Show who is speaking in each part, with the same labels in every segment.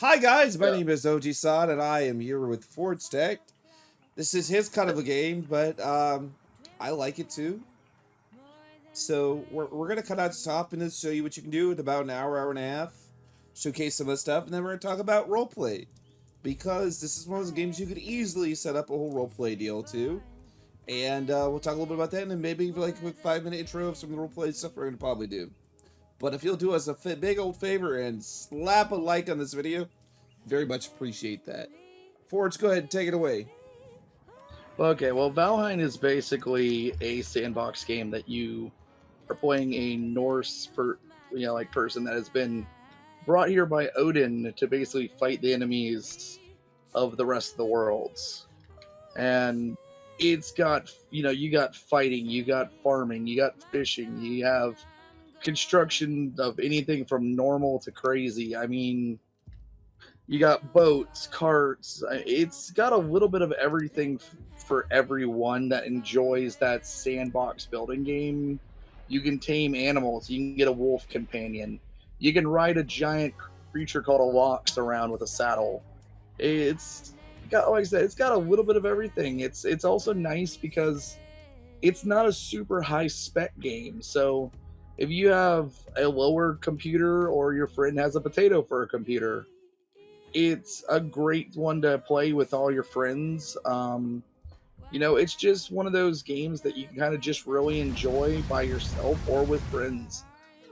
Speaker 1: Hi guys, my
Speaker 2: Yeah.
Speaker 1: name is Oji-san and I am here with Ford's Tech. This is his kind of a game, but I like it too. So we're gonna cut out the top and just show you what you can do in about an hour, hour and a half, showcase some of the stuff, and then we're gonna talk about roleplay. Because this is one of those games you could easily set up a whole roleplay deal to. And we'll talk a little bit about that and then maybe like a quick 5-minute intro of some of the roleplay stuff we're gonna probably do. But if you'll do us a big old favor and slap a like on this video, very much appreciate that. Forge, go ahead and take it away.
Speaker 2: Okay, well, Valheim is basically a sandbox game that you are playing a Norse person that has been brought here by Odin to basically fight the enemies of the rest of the worlds. And it's got, you got fighting, you got farming, you got fishing, you have construction of anything from normal to crazy. I mean, you got boats, carts. It's got a little bit of everything for everyone that enjoys that sandbox building game. You can tame animals. You can get a wolf companion. You can ride a giant creature called a lox around with a saddle. It's got, like I said, it's got a little bit of everything. It's also nice because it's not a super high spec game. So if you have a lower computer or your friend has a potato for a computer, it's a great one to play with all your friends. It's just one of those games that you can kind of just really enjoy by yourself or with friends.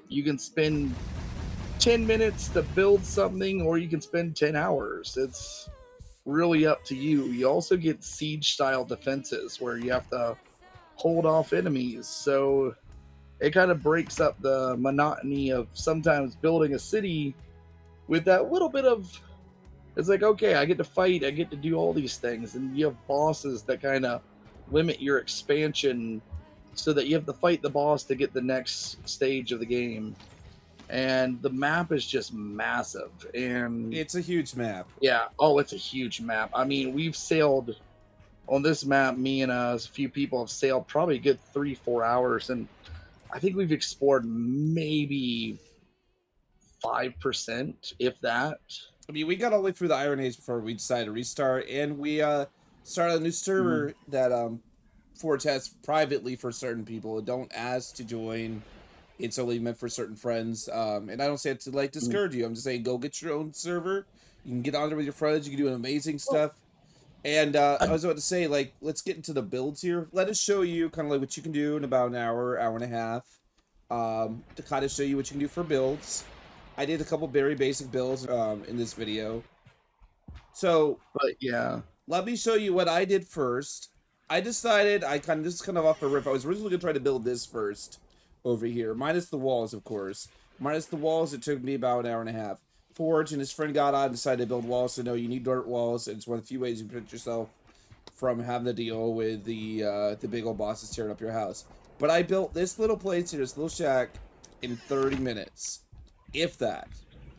Speaker 2: You can spend 10 minutes to build something, or you can spend 10 hours. It's really up to you. You also get siege style defenses where you have to hold off enemies. So it kind of breaks up the monotony of sometimes building a city with that little bit of, it's like, okay, I get to fight, I get to do all these things, and you have bosses that kind of limit your expansion so that you have to fight the boss to get the next stage of the game. And the map is just massive. And
Speaker 1: It's a huge map.
Speaker 2: yeah, oh, it's a huge map. I mean, we've sailed on this map, me and a few people have sailed probably a good 3-4 hours, and I think we've explored maybe 5%, if that.
Speaker 1: I mean, we got all the way through the Iron Age before we decided to restart, and we started a new server that Forge has privately for certain people. Don't ask to join. It's only meant for certain friends. And I don't say it to like discourage you. I'm just saying go get your own server. You can get on there with your friends. You can do amazing stuff. And I was about to say, like, let's get into the builds here. Let us show you kind of like what you can do in about an hour, hour and a half, to kind of show you what you can do for builds. I did a couple very basic builds in this video. So,
Speaker 2: But yeah,
Speaker 1: let me show you what I did first. I decided, this is kind of off the riff. I was originally going to try to build this first over here, minus the walls, of course. Minus the walls, it took me about an hour and a half. Forge and his friend got on and decided to build walls, so no, you need dirt walls. It's one of the few ways you can protect yourself from having to deal with the big old bosses tearing up your house. But I built this little place here, this little shack, in 30 minutes. If that.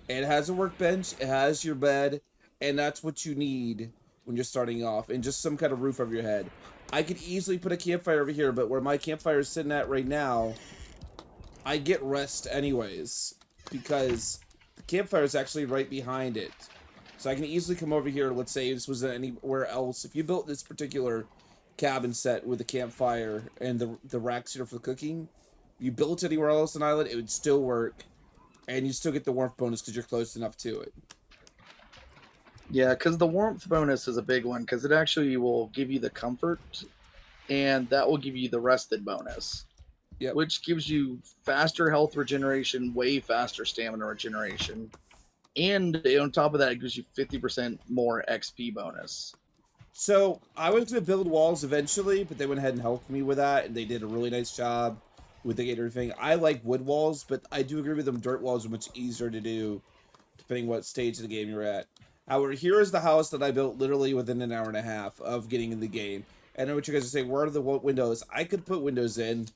Speaker 1: It has a workbench, it has your bed, and that's what you need when you're starting off, and just some kind of roof over your head. I could easily put a campfire over here, but where my campfire is sitting at right now, I get rest anyways, because the campfire is actually right behind it. So I can easily come over here, let's say this was anywhere else. If you built this particular cabin set with a campfire and the racks here for the cooking, you built it anywhere else on the island, it would still work. And you still get the warmth bonus because you're close enough to it.
Speaker 2: yeah, because the warmth bonus is a big one because it actually will give you the comfort, and that will give you the rested bonus.
Speaker 1: Yep.
Speaker 2: Which gives you faster health regeneration, way faster stamina regeneration, and on top of that, it gives you 50% more XP bonus.
Speaker 1: So I was going to build walls eventually, but they went ahead and helped me with that, and they did a really nice job with the gate and everything. I like wood walls, but I do agree with them. Dirt walls are much easier to do, depending what stage of the game you're at. However, here is the house that I built literally within an hour and a half of getting in the game. And I know what you guys are saying, where are the windows? I could put windows in.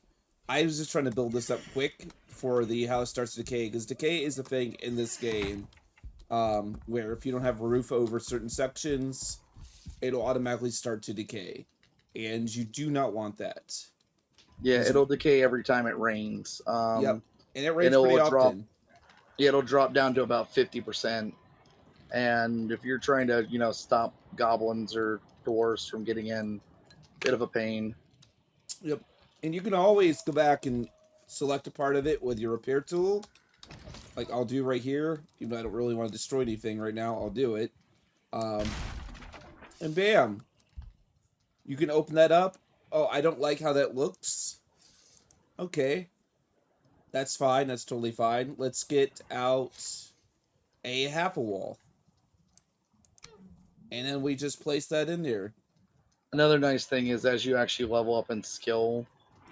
Speaker 1: I was just trying to build this up quick for the house starts to decay, because decay is the thing in this game, where if you don't have a roof over certain sections, it'll automatically start to decay, and you do not want that.
Speaker 2: Yeah, it'll decay every time it rains.
Speaker 1: Yep, and it rains pretty often.
Speaker 2: It'll drop down to about 50%. And if you're trying to, stop goblins or dwarves from getting in, bit of a pain.
Speaker 1: Yep. And you can always go back and select a part of it with your repair tool. Like I'll do right here. Even though I don't really want to destroy anything right now, I'll do it. Um, and bam. You can open that up. Oh, I don't like how that looks. Okay. That's fine. That's totally fine. Let's get out a half a wall. And then we just place that in there.
Speaker 2: Another nice thing is as you actually level up in skill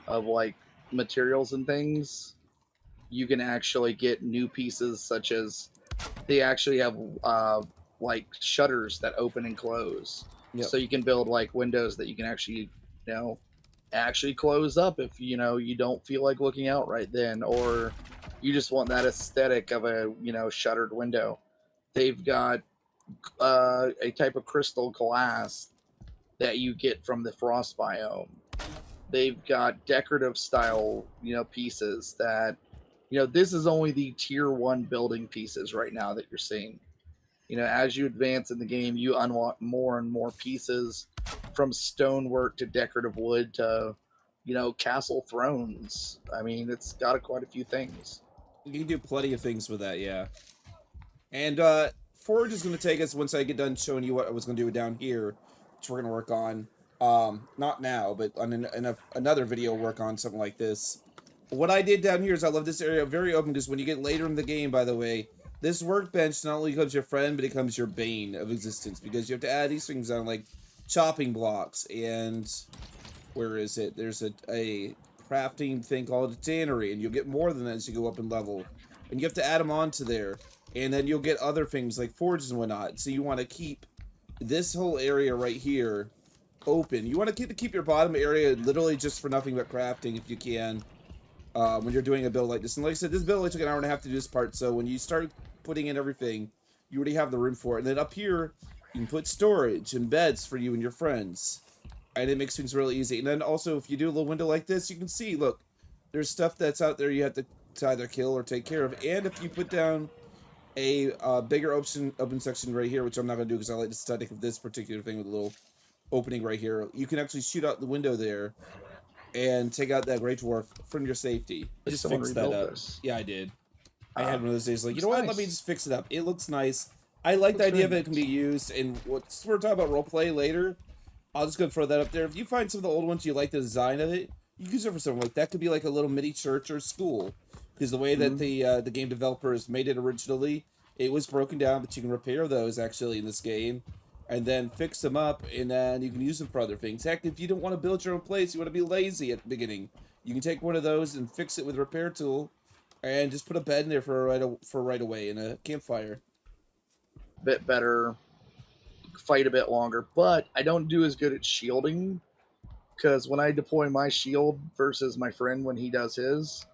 Speaker 2: of like materials and things, you can actually get new pieces such as they actually have like shutters that open and close.
Speaker 1: Yep.
Speaker 2: So you can build like windows that you can actually, you know, actually close up if you don't feel like looking out right then, or you just want that aesthetic of a shuttered window. They've got a type of crystal glass that you get from the frost biome. They've got decorative style pieces that this is only the tier 1 building pieces right now that you're seeing. As you advance in the game, you unlock more and more pieces, from stonework to decorative wood to castle thrones. I mean, it's got quite a few things.
Speaker 1: You can do plenty of things with that, yeah. And Forge is going to take us, once I get done showing you what I was going to do down here, which we're going to work on. Not now, but on another video, work on something like this. What I did down here is I love this area very open, because when you get later in the game, by the way, this workbench not only becomes your friend, but it becomes your bane of existence, because you have to add these things on, like chopping blocks, and where is it? There's a crafting thing called a tannery, and you'll get more than that as you go up in level. And you have to add them onto there. And then you'll get other things like forges and whatnot. So you want to keep this whole area right here open. You want to keep your bottom area literally just for nothing but crafting if you can, when you're doing a build like this. And like I said, this build only took an hour and a half to do this part, so when you start putting in everything, you already have the room for it. And then up here, you can put storage and beds for you and your friends. And it makes things really easy. And then also, if you do a little window like this, you can see, look, there's stuff that's out there you have to either kill or take care of. And if you put down a bigger open section right here, which I'm not going to do because I like the aesthetic of this particular thing with a little opening right here, you can actually shoot out the window there and take out that Great Dwarf from your safety. Just fix that up.
Speaker 2: This?
Speaker 1: Yeah, I did. I had one of those days like, you know what, let me just fix it up. It looks nice. I like the idea of it can be used, and what's we're talking about roleplay later, I'll just go throw that up there. If you find some of the old ones you like the design of it, you can use it for something like that. Could be like a little mini church or school, because the way that the game developers made it originally, it was broken down, but you can repair those actually in this game, and then fix them up, and then you can use them for other things. Heck, if you don't want to build your own place, you want to be lazy at the beginning, you can take one of those and fix it with a repair tool, and just put a bed in there for right away and a campfire.
Speaker 2: Bit better, fight a bit longer, but I don't do as good at shielding, because when I deploy my shield versus my friend when he does his,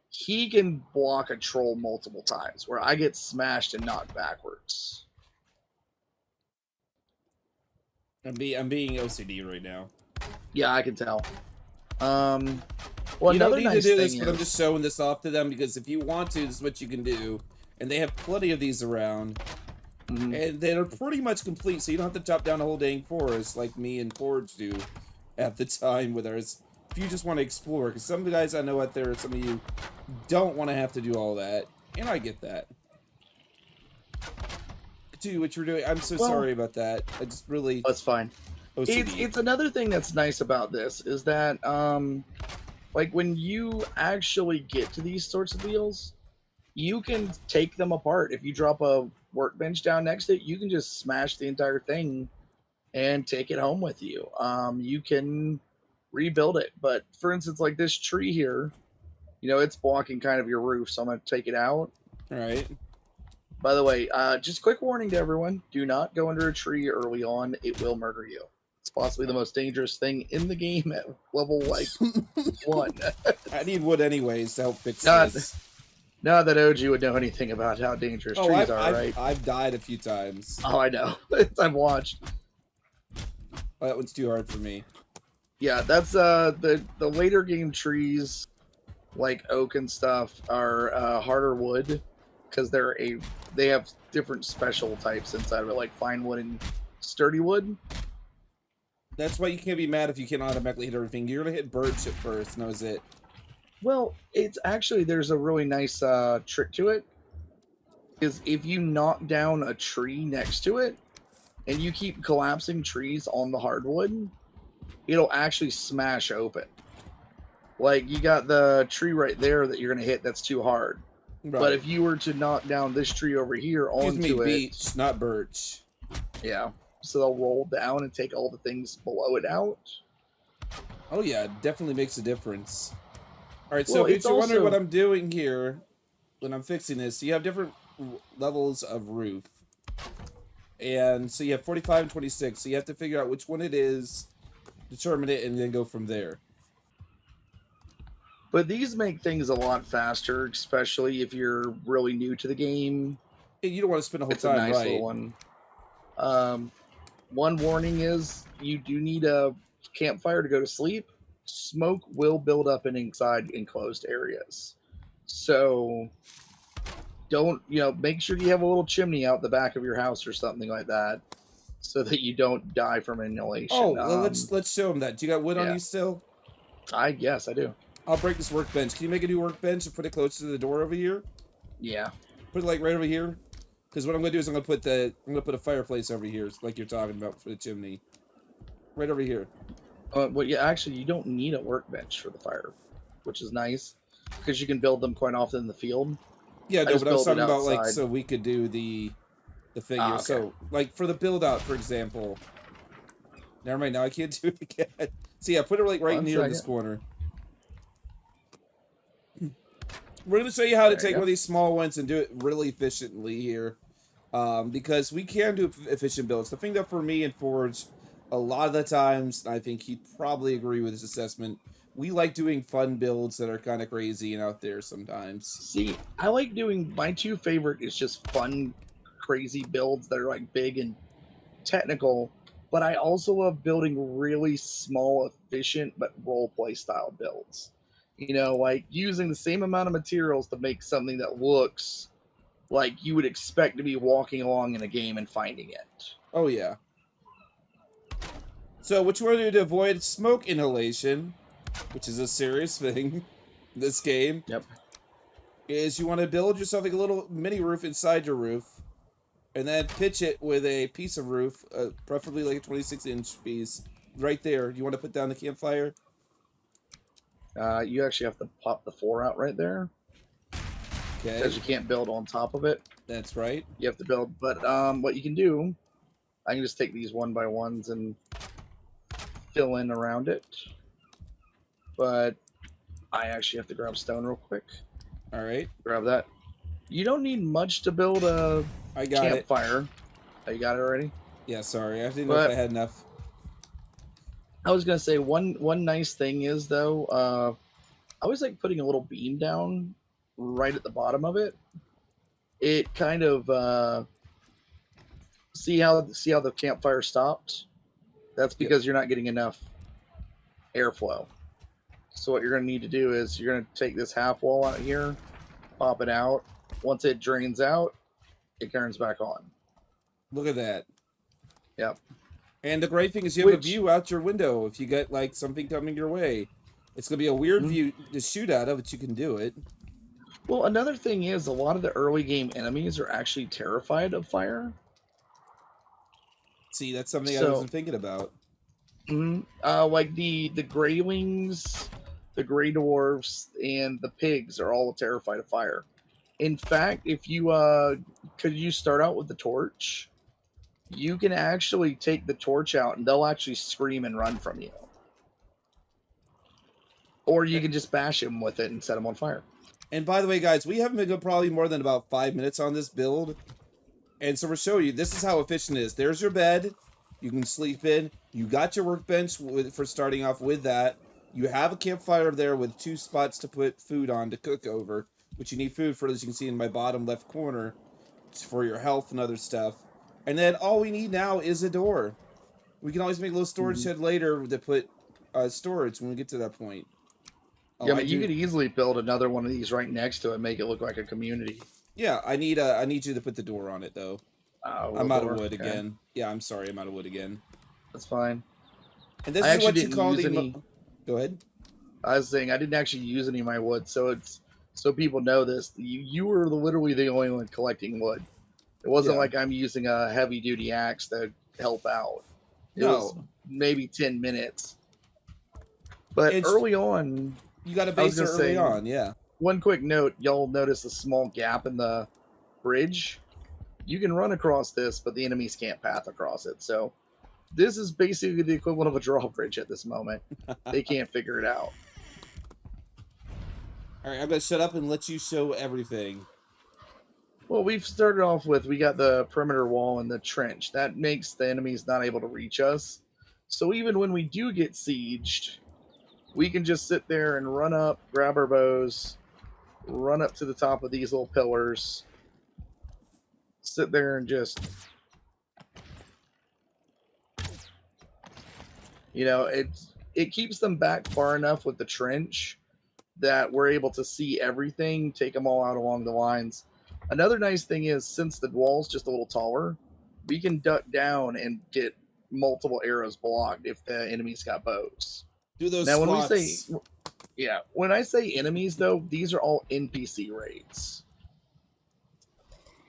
Speaker 2: he can block a troll multiple times where I get smashed and knocked backwards.
Speaker 1: I'm being OCD right now.
Speaker 2: Yeah, I can tell. Well,
Speaker 1: you don't need
Speaker 2: nice
Speaker 1: to do this,
Speaker 2: thing
Speaker 1: but
Speaker 2: is,
Speaker 1: I'm just showing this off to them because if you want to, this is what you can do. And they have plenty of these around. And they're pretty much complete, so you don't have to chop down a whole dang forest like me and Forge do at the time with ours. If you just want to explore, because some of the guys I know out there, some of you don't want to have to do all that, and I get that. Continue what you're doing. I'm so sorry about that. I just really...
Speaker 2: That's fine.
Speaker 1: OCD.
Speaker 2: It's another thing that's nice about this is that, like, when you actually get to these sorts of deals, you can take them apart. If you drop a workbench down next to it, you can just smash the entire thing and take it home with you. You can rebuild it. But for instance, like this tree here, it's blocking kind of your roof, so I'm going to take it out.
Speaker 1: All right.
Speaker 2: By the way, just quick warning to everyone, do not go under a tree early on. It will murder you. It's possibly the most dangerous thing in the game at level, like, 1.
Speaker 1: I need wood anyways to help fix this.
Speaker 2: Not that OG would know anything about how dangerous trees are, right?
Speaker 1: I've died a few times.
Speaker 2: Oh, I know. I've watched.
Speaker 1: Oh, that one's too hard for me.
Speaker 2: Yeah, that's the later game trees, like oak and stuff, are harder wood because they have different special types inside of it, like fine wood and sturdy wood.
Speaker 1: That's why you can't be mad if you can't automatically hit everything. You're gonna hit birch at first, and that was it.
Speaker 2: Well, it's actually there's a really nice trick to it. Is if you knock down a tree next to it, and you keep collapsing trees on the hardwood, it'll actually smash open. Like you got the tree right there that you're gonna hit that's too hard.
Speaker 1: Right.
Speaker 2: But if you were to knock down this tree over here onto
Speaker 1: beech, not birch.
Speaker 2: Yeah. So they'll roll down and take all the things below it out.
Speaker 1: Oh yeah, it definitely makes a difference. All right,
Speaker 2: Well,
Speaker 1: so if
Speaker 2: it's
Speaker 1: you're wondering
Speaker 2: also-
Speaker 1: what I'm doing here when I'm fixing this, you have different levels of roof. And so you have 45 and 26, so you have to figure out which one it is, determine it, and then go from there.
Speaker 2: But these make things a lot faster, especially if you're really new to the game.
Speaker 1: And you don't want to spend a whole
Speaker 2: It's a
Speaker 1: time,
Speaker 2: nice
Speaker 1: right?
Speaker 2: little one. One warning is you do need a campfire to go to sleep. Smoke will build up in inside enclosed areas. So don't, make sure you have a little chimney out the back of your house or something like that so that you don't die from inhalation.
Speaker 1: Oh, well, let's show them that. Do you got wood on you still?
Speaker 2: I guess I do.
Speaker 1: I'll break this workbench. Can you make a new workbench and put it closer to the door over here?
Speaker 2: Yeah.
Speaker 1: Put it like right over here. Because what I'm gonna do is I'm gonna put a fireplace over here, like you're talking about for the chimney. Right over here.
Speaker 2: Well, yeah, actually, you don't need a workbench for the fire, which is nice because you can build them quite often in the field.
Speaker 1: Yeah, no, but I was talking about like
Speaker 2: outside.
Speaker 1: so we could do the thing here.
Speaker 2: Okay.
Speaker 1: So like for the build out, for example. Never mind. Now I can't do it again. So yeah, put it like right near this corner. We're going to show you how to take one of these small ones and do it really efficiently here. Because we can do efficient builds. The thing that for me and Forge, a lot of the times, and I think he'd probably agree with this assessment, we like doing fun builds that are kind of crazy and out there sometimes.
Speaker 2: See, I like doing, my two favorite is just fun, crazy builds that are like big and technical. But I also love building really small, efficient, but role-play style builds. Like using the same amount of materials to make something that looks like you would expect to be walking along in a game and finding it.
Speaker 1: Oh, yeah. So what you want to do to avoid smoke inhalation, which is a serious thing in this game, is you want to build yourself like a little mini roof inside your roof, and then pitch it with a piece of roof, preferably like a 26-inch piece, right there. You want to put down the campfire?
Speaker 2: You actually have to pop the 4 out right there.
Speaker 1: Okay.
Speaker 2: Because you can't build on top of it.
Speaker 1: That's right.
Speaker 2: You have to build. But what you can do, I can just take these 1x1s and fill in around it. But I actually have to grab stone real quick.
Speaker 1: All right.
Speaker 2: Grab that. You don't need much to build a campfire. Oh, you got it already?
Speaker 1: Yeah, sorry. I didn't know if I had enough.
Speaker 2: I was gonna say one nice thing is though, I always like putting a little beam down right at the bottom of it. It kind of see how the campfire stopped. That's because you're not getting enough airflow. So what you're gonna need to do is you're gonna take this half wall out here, pop it out. Once it drains out, it turns back on.
Speaker 1: Look at that.
Speaker 2: Yep.
Speaker 1: And the great thing is you have a view out your window if you get like something coming your way. It's going to be a weird view to shoot out of, but you can do it.
Speaker 2: Well, another thing is a lot of the early game enemies are actually terrified of fire.
Speaker 1: See, that's something I wasn't thinking about.
Speaker 2: Like the Greylings, the Grey Dwarfs, and the pigs are all terrified of fire. In fact, if you could you start out with the torch, you can actually take the torch out and they'll actually scream and run from you. Or you can just bash them with it and set them on fire.
Speaker 1: And by the way, guys, we haven't been going probably more than about 5 minutes on this build. And so we're showing you, this is how efficient it is. There's your bed. You can sleep in. You got your workbench for starting off with that. You have a campfire there with 2 spots to put food on to cook over. Which you need food for, as you can see in my bottom left corner. It's for your health and other stuff. And then all we need now is a door. We can always make a little storage shed later to put storage when we get to that point.
Speaker 2: Yeah, but you could easily build another one of these right next to it and make it look like a community.
Speaker 1: Yeah, I need you to put the door on it though. I'm out of
Speaker 2: Door.
Speaker 1: wood
Speaker 2: Okay,
Speaker 1: again. Yeah, I'm sorry, I'm out of wood again.
Speaker 2: that's fine.
Speaker 1: And this
Speaker 2: I
Speaker 1: is
Speaker 2: actually
Speaker 1: what you
Speaker 2: didn't
Speaker 1: call
Speaker 2: use
Speaker 1: the
Speaker 2: any.
Speaker 1: Go ahead.
Speaker 2: I was saying I didn't actually use any of my wood, so it's so people know this. You were literally the only one collecting wood. It wasn't
Speaker 1: Yeah.
Speaker 2: like I'm using a heavy duty axe to help out. It was
Speaker 1: No.
Speaker 2: maybe 10 minutes. But
Speaker 1: It's
Speaker 2: early on,
Speaker 1: you got to
Speaker 2: I was
Speaker 1: base it
Speaker 2: gonna
Speaker 1: early
Speaker 2: say
Speaker 1: on, yeah.
Speaker 2: one quick note. Y'all notice a small gap in the bridge. You can run across this, but the enemies can't path across it. So this is basically the equivalent of a drawbridge at this moment. They can't figure it out.
Speaker 1: All right, I'm gonna shut up and let you show everything.
Speaker 2: Well, we've started off with we got the perimeter wall and the trench. That makes the enemies not able to reach us. So even when we do get sieged, we can just sit there and run up, grab our bows, run up to the top of these little pillars, sit there and just, it keeps them back far enough with the trench that we're able to see everything, take them all out along the lines. Another nice thing is since the wall's just a little taller, we can duck down and get multiple arrows blocked if the enemy's got bows.
Speaker 1: Do those
Speaker 2: Now, when we say,
Speaker 1: squats.
Speaker 2: yeah, when I say enemies though, these are all NPC raids.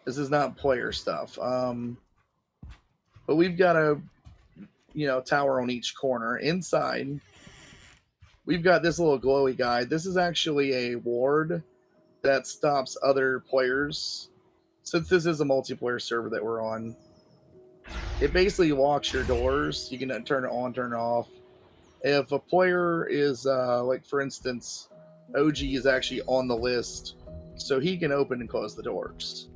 Speaker 2: This is not player stuff. But we've got a tower on each corner. Inside, we've got this little glowy guy. This is actually a ward that stops other players. Since this is a multiplayer server that we're on, it basically locks your doors. You can turn it on, turn it off. If a player is, like for instance, OG is actually on the list, so he can open and close the doors.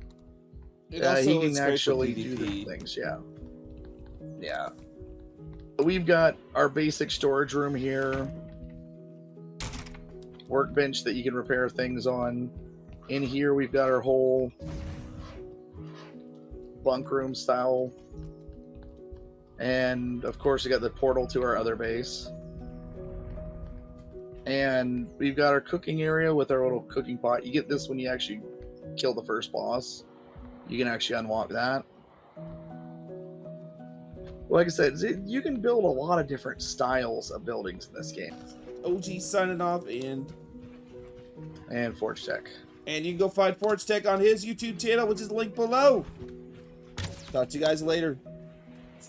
Speaker 1: It
Speaker 2: He
Speaker 1: also
Speaker 2: can
Speaker 1: is great for
Speaker 2: actually do the
Speaker 1: PvP.
Speaker 2: things. Yeah, yeah. We've got our basic storage room here, workbench that you can repair things on. In here, we've got our whole bunk room style, and of course, we got the portal to our other base. And we've got our cooking area with our little cooking pot. You get this when you actually kill the first boss. You can actually unlock that. Like I said, you can build a lot of different styles of buildings in this game.
Speaker 1: OG signing off,
Speaker 2: And Forge Tech.
Speaker 1: and you can go find Forge Tech on his YouTube channel, which is linked below. Talk to you guys later.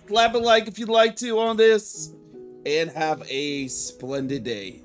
Speaker 1: Slap a like if you'd like to on this, and have a splendid day.